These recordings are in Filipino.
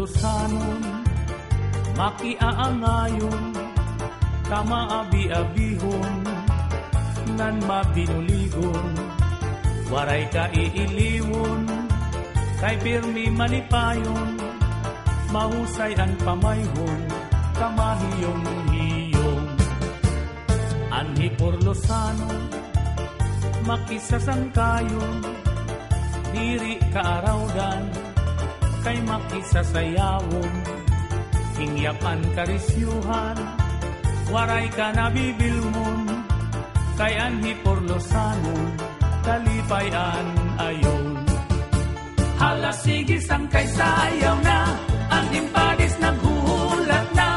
purlusanon, makiaangayon, kamaabi-abihon, nan mabinuligon, waray ka iiliwon, kay pirmi malipayon, mahusay ang pamayhon, kamahiyong-hiyong. Anhi purlusanon, makisasangkayon, diri kaarawdan, kay makisasayawon, hingyapan karisyuhan, waray ka nabibilmon, kay anhi purlusanon, kalipayan ayon. Hala sige sangkay sayaw na, ang impadis naghuhulat na,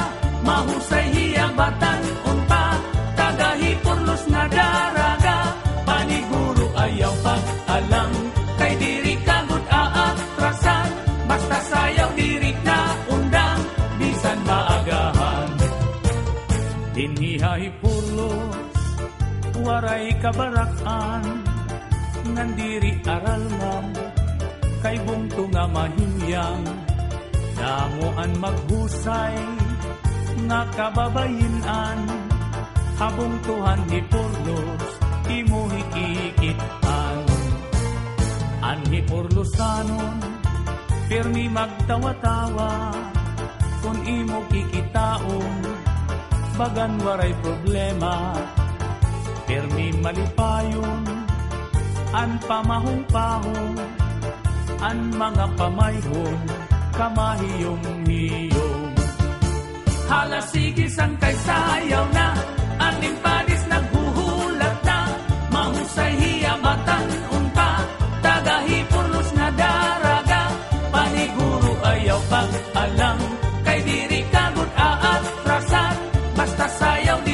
mahusay hiyabatan unta, tagahi purlos na daraga, paniguro ayaw pag-alang, kay diri kagud aatrasan, basta sayaw diri na undang, bisan maagahan. Dinhihay purlos, waray kabarakan, nandiri aral ngam, kay bungto nga mahinyang, damuan maghusay, nga kababayinan, habong tuhan ni purlos, imo hikikitan. Anhi purlusanon, pirmi magtawa-tawa, kung imo kikitaon, bagan waray problema, pirmi malipayon, an pamahong-pahong, an mga pamayhon, kamahiyong-hiyong. Hala sige sangkay sayaw na, ang impadis naghuhulat na, mahusay hiyabatan unta, tagahi purlos na daraga, paniguro ayaw pag-alang, kay diri kagud aatrasan, basta sayaw di